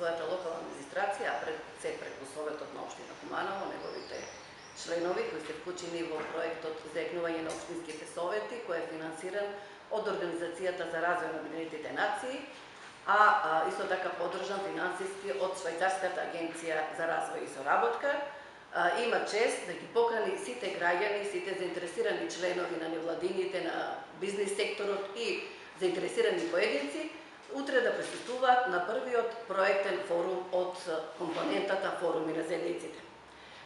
својата локална администрација, а пред се преку Советот на општина Куманово, неговите членови кои се вклучени во проектот за екнување на општинските совети, кој е финансиран од Организацијата за развој на Обединетите нации, а исто така поддржан финансиски од Швајцарската агенција за развој и соработка. Има чест да ги покани сите граѓани, сите заинтересирани членови на невладините, на бизнис секторот и заинтересирани поединци, утре да присуствуваат на првиот проектен форум од компонентата Форуми на земјиците.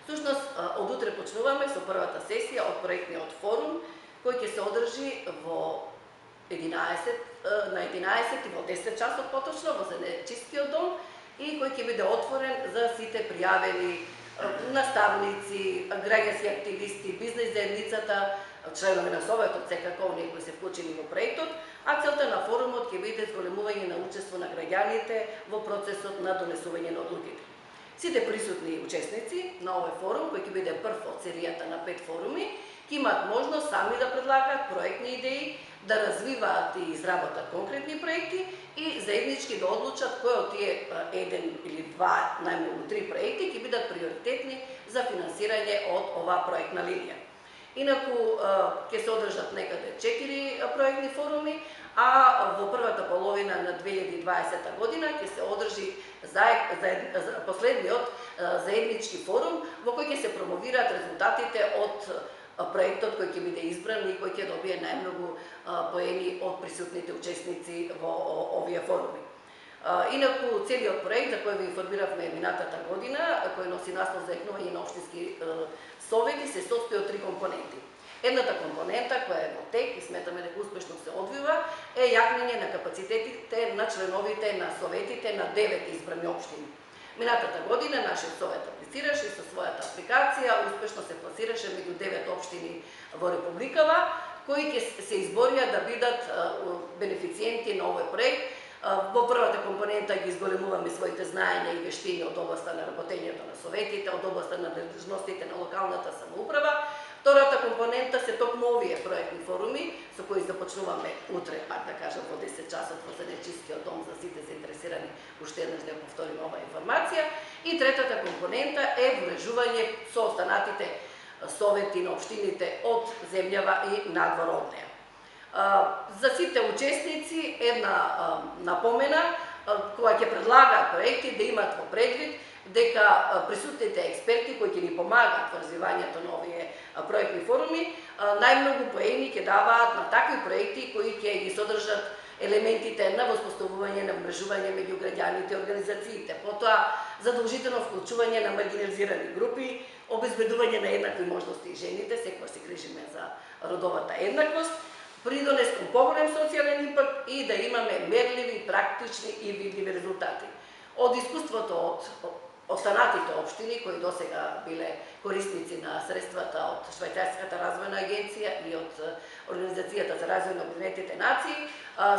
Всушност, од утре почнуваме со првата сесија од проектниот форум, кој ќе се одржи во 11 и во 10 часот поточно во Зенечискиот дом и кој ќе биде отворен за сите пријавени наставници, граѓански активисти, бизнес заедницата, членови на Советот, секако оние кои се вклучени во проектот, а целта на форумот ќе биде зголемување на учество на граѓаните во процесот на донесување на одлуките. Сите присутни учесници на овој форум, кој ќе биде прв од серијата на 5 форуми, ќе имаат можност сами да предлагаат проектни идеи, да развиваат и изработат конкретни проекти и заеднички да одлучат кој од тие еден или два, најмногу 3 проекти ќе бидат приоритетни за финансирање од оваа проектна линија. Инаку ќе се одржат некаде 4 проектни форуми, а во првата половина на 2020 година ќе се одржи последниот заеднички форум во кој ќе се промовираат резултатите од проектот кој ќе биде избран и кој ќе добие најмногу поени од присутните учесници во овие форуми. Инаку целиот проект за кој ви информиравме минатата година, кој носи наслов за екнување на општински совети, се состои од 3 компоненти. Едната компонента која е во тек и сметаме дека успешно се одвива е јакнење на капацитетите на членовите на советите на 9 избрани општини. Минатата година нашиот совет аплицираше и со својата апликација успешно се пласираше меѓу 9 општини во Републикава, кои ќе се изборија да бидат бенефициенти на овој проект. Во првата компонента ги изголемуваме своите знаења и вештини од областа на работењето на советите, од областа на надлежностите на локалната самоуправа. Втората компонента се токму овие проектни форуми, со кои започнуваме утре, пак да кажам, во 10 часот во Зенечискиот дом за сите заинтересирани, уште еднаш да повторим оваа информација. И третата компонента е врежување со останатите совети на општините од земјава и надвор од неа. За сите учесници една напомена, која ќе предлагаат проекти да имат во предвид дека присутните експерти кои ќе ни помагаат во развивањето на овие проектни форуми, најмногу поени ќе даваат на такви проекти кои ќе ги содржат елементите на воспоставување на мрежување меѓу граѓаните и организациите, потоа задолжително вклучување на маргинализирани групи, обезбедување на еднакви можности и жените, секогаш се грижиме за родовата еднаквост, придонес кон поголем социјален импакт и да имаме мерливи, практични и видливи резултати. Од искуството од останатите општини кои досега биле корисници на средствата од Швајцарската развојна агенција и од Организацијата за развој на Обединетите нации,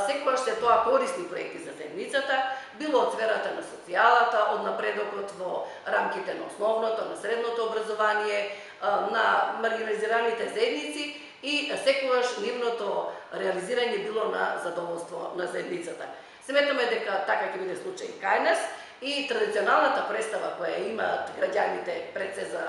секогаш се тоа корисни проекти за земјицата, било од сферата на социјалата, од напредокот во рамките на основното, на средното образование, на маргинализираните заедници и секогаш нивното реализирање било на задоволство на заедницата. Сметаме дека така ќе биде случај кај нас и традиционалната представа која имаат граѓаните пред се за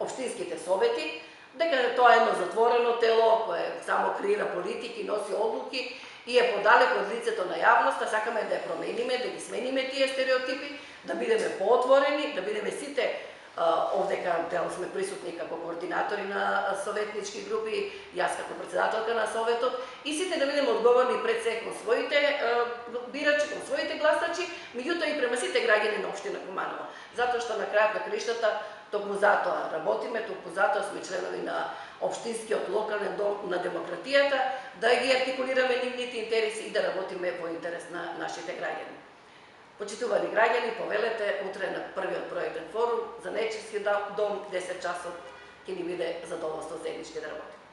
општинските совети, дека тоа е едно затворено тело кое само креира политики, носи одлуки и е подалеку од лицето на јавноста, сакаме да ја промениме, да ги смениме тие стереотипи, да бидеме поотворени, да бидеме сите овдека дел сме присутни како координатори на советнички групи, јас како председателка на советот, и сите да бидеме одговорни пред се кон своите бирачи, кон своите гласачи, меѓутоа и према сите граѓани на општина Куманово. Затоа што на крајот на краиштата токму затоа работиме, токму затоа сме членови на општинскиот локален дом на демократијата, да ги артикулираме нивните интереси и да работиме во интерес на нашите граѓани. Почитувани граѓани, повелете утре на првиот проектен форум за Зенечиски дом 10 часот ќе ни биде задоволство заеднички да работиме.